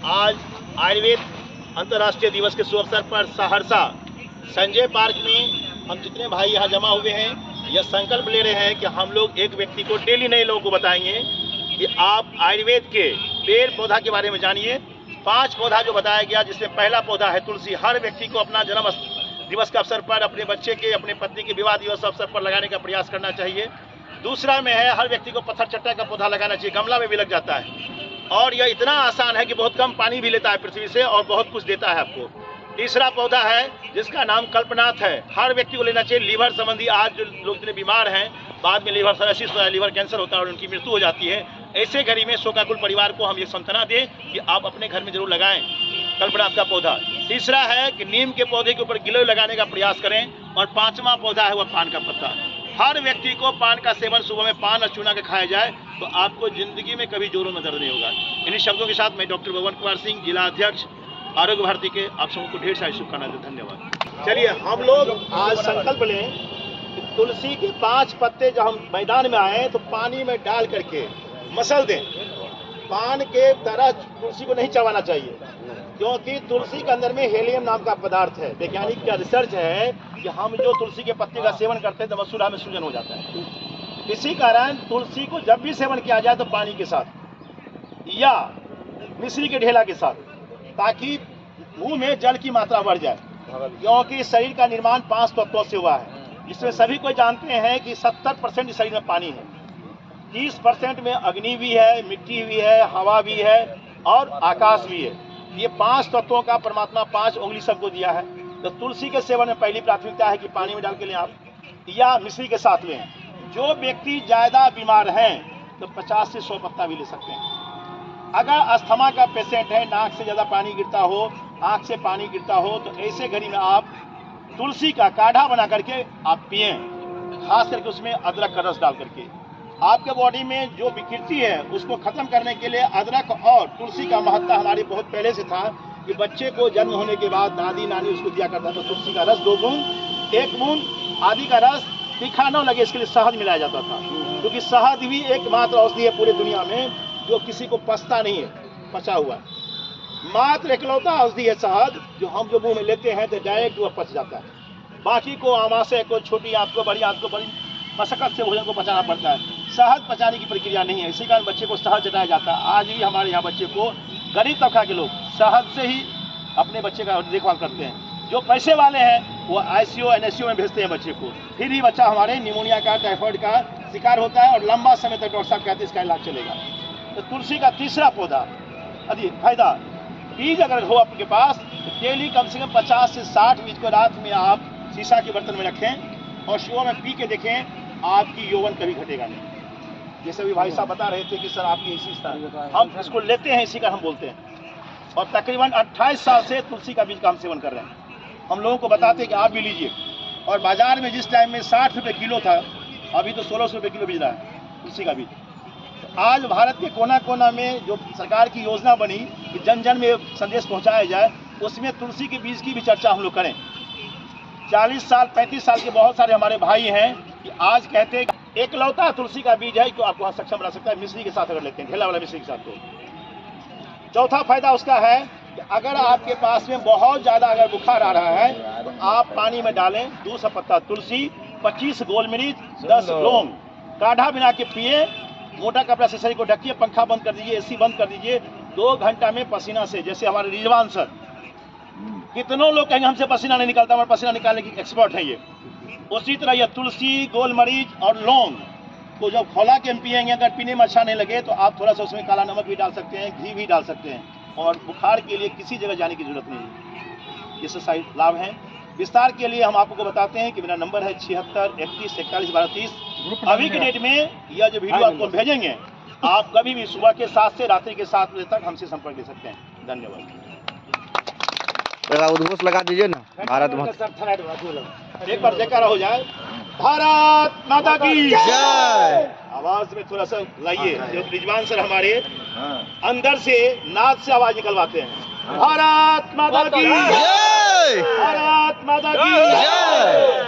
आज आयुर्वेद अंतर्राष्ट्रीय दिवस के शुभ अवसर पर सहरसा संजय पार्क में हम जितने भाई यहाँ जमा हुए हैं, यह संकल्प ले रहे हैं कि हम लोग एक व्यक्ति को डेली नए लोगों को बताएंगे कि आप आयुर्वेद के पेड़ पौधा के बारे में जानिए। 5 पौधा जो बताया गया, जिसमें पहला पौधा है तुलसी। हर व्यक्ति को अपना जन्म दिवस के अवसर पर, अपने बच्चे के, अपने पत्नी के विवाह दिवस अवसर पर लगाने का प्रयास करना चाहिए। दूसरा में है, हर व्यक्ति को पत्थर चट्टा का पौधा लगाना चाहिए, गमला में भी लग जाता है और यह इतना आसान है कि बहुत कम पानी भी लेता है पृथ्वी से और बहुत कुछ देता है आपको। तीसरा पौधा है जिसका नाम कल्पनाथ है, हर व्यक्ति को लेना चाहिए। लीवर संबंधी आज जो लोग इतने बीमार हैं, बाद में लीवर सर्रोसिस होता है, लीवर कैंसर होता है और उनकी मृत्यु हो जाती है। ऐसे घड़ी में शोकाकुल परिवार को हम ये सांत्वना दें कि आप अपने घर में जरूर लगाएं कल्पनाथ का पौधा। तीसरा है कि नीम के पौधे के ऊपर गिलोय लगाने का प्रयास करें। और 5वां पौधा है वह पान का पत्ता। हर व्यक्ति को पान का सेवन, सुबह में पान और चूना के खाया जाए तो आपको जिंदगी में कभी जोरों में दर्द नहीं होगा। इन्हीं शब्दों के साथ मैं डॉक्टर भगवान कुमार सिंह, जिला अध्यक्ष आरोग्य भारती के, आप सबको ढेर सारी शुभकामनाएं। धन्यवाद। चलिए हम लोग आज संकल्प लें कि तुलसी के 5 पत्ते जब हम मैदान में आए तो पानी में डाल करके मसल दें। पान के तरह तुलसी को नहीं चबाना चाहिए, क्योंकि तुलसी के अंदर में हेलियम नाम का पदार्थ है। वैज्ञानिक का रिसर्च है कि हम जो तुलसी के पत्ते का सेवन करते हैं तो मसूड़ा में सूजन हो जाता है। इसी कारण तुलसी को जब भी सेवन किया जाए तो पानी के साथ या मिश्री के ढेला के साथ, ताकि मुंह में जल की मात्रा बढ़ जाए। क्योंकि शरीर का निर्माण 5 तत्वों से हुआ है, जिसमें सभी कोई जानते हैं कि 70% शरीर में पानी है, 30% में अग्नि भी है, मिट्टी भी है, हवा भी है और आकाश भी है। ये 5 तत्वों का परमात्मा 5 उंगली सबको दिया है। तो तुलसी के सेवन में पहली प्राथमिकता है कि पानी में डाल के लें आप या मिश्री के साथ लें। जो व्यक्ति ज़्यादा बीमार हैं तो 50 से 100 पत्ता भी ले सकते हैं। अगर अस्थमा का पेशेंट है, नाक से ज़्यादा पानी गिरता हो, आँख से पानी गिरता हो, तो ऐसे घड़ी में आप तुलसी का काढ़ा बना करके आप पिएं, खास करके उसमें अदरक का रस डाल करके। आपके बॉडी में जो विकृति है उसको खत्म करने के लिए अदरक और तुलसी का महत्व हमारे बहुत पहले से था कि बच्चे को जन्म होने के बाद दादी नानी उसको दिया करता था तुलसी का रस 2 बूंद, 1 बूंद आदि का रस। तीखा न लगे इसके लिए शहद मिलाया जाता था, क्योंकि शहद भी एकमात्र औषधि है पूरे दुनिया में जो किसी को पचता नहीं है, पचा हुआ मात्र इकलौता औषधि है शहद, जो हम जो मुंह में लेते हैं तो डायरेक्ट वह पच जाता है। बाकी को आमाशय को, छोटी आंत को, बड़ी आंत को बड़ी मशक्कत से भोजन को पचाना पड़ता है। शहद पचाने की प्रक्रिया नहीं है, इसी कारण बच्चे को शहद चटाया जाता है। आज भी हमारे यहाँ बच्चे को गरीब तबका के लोग शहद से ही अपने बच्चे का देखभाल करते हैं। जो पैसे वाले हैं वो ICU NSU में भेजते हैं बच्चे को, फिर ही बच्चा हमारे निमोनिया का, टाइफाइड का शिकार होता है और लंबा समय तक डॉक्टर साहब कहते हैं इसका इलाज चलेगा। तो तुलसी का तीसरा पौधा अधिक फायदा, बीज अगर हो आपके पास तो डेली कम से कम 50 से 60 बीज को रात में आप शीशा के बर्तन में रखें और सुबह में पी के देखें, आपकी यौवन कभी घटेगा नहीं। जैसे भी भाई साहब बता रहे थे कि सर आपकी इसी तरह हम इसको लेते हैं, इसी का हम बोलते हैं। और तकरीबन 28 साल से तुलसी का बीज का हम सेवन कर रहे हैं। हम लोगों को बताते हैं कि आप भी लीजिए। और बाजार में जिस टाइम में 60 रुपये किलो था, अभी तो 1600 रुपये किलो बिक रहा है तुलसी का बीज। आज भारत के कोना कोना में जो सरकार की योजना बनी कि जन जन में संदेश पहुंचाया जाए, उसमें तुलसी के बीज की भी चर्चा हम लोग करें। 40 साल 35 साल के बहुत सारे हमारे भाई हैं कि आज कहते हैं कि एकलौता तुलसी का बीज है कि आपको वहाँ सक्षम बना सकता है मिश्री के साथ अगर लेते हैं, ढेला वाला मिश्री के साथ। तो चौथा फायदा उसका है कि अगर आपके पास में बहुत ज़्यादा अगर बुखार आ रहा है तो आप पानी में डालें 200 पत्ता तुलसी, 25 गोल मिर्च, 10 लौंग, काढ़ा बना के पिए। मोटा कपड़ा से शरीर को ढकिए, पंखा बंद कर दीजिए, AC बंद कर दीजिए। 2 घंटा में पसीना से, जैसे हमारे रिजवान सर, कितनों लोग कहेंगे हमसे पसीना नहीं निकलता, हमारे पसीना निकालने की एक्सपर्ट है ये। उसी तरह यह तुलसी, गोल मरीच और लौंग को जब खौला के हम पिएंगे, अगर पीने में अच्छा नहीं लगे तो आप थोड़ा सा उसमें काला नमक भी डाल सकते हैं, घी भी डाल सकते हैं। और बुखार के लिए किसी जगह जाने की जरूरत नहीं है। ये सारे लाभ हैं। विस्तार के लिए हम आपको बताते हैं कि मेरा नंबर है 76 31 41 12 30। अभी के डेट में यह जो वीडियो आपको भेजेंगे, आप कभी भी सुबह के 7 से रात्रि के 7 बजे तक हमसे संपर्क ले सकते हैं। धन्यवाद। उद्घोष लगा दीजिए ना, भारत माता। एक बार जयकारा हो जाए, भारत माता की जय। आवाज में थोड़ा सा लाइए, जो रिजवान सर हमारे अंदर से नाद से आवाज निकलवाते हैं। भारत माता की जय, भारत माता की जय।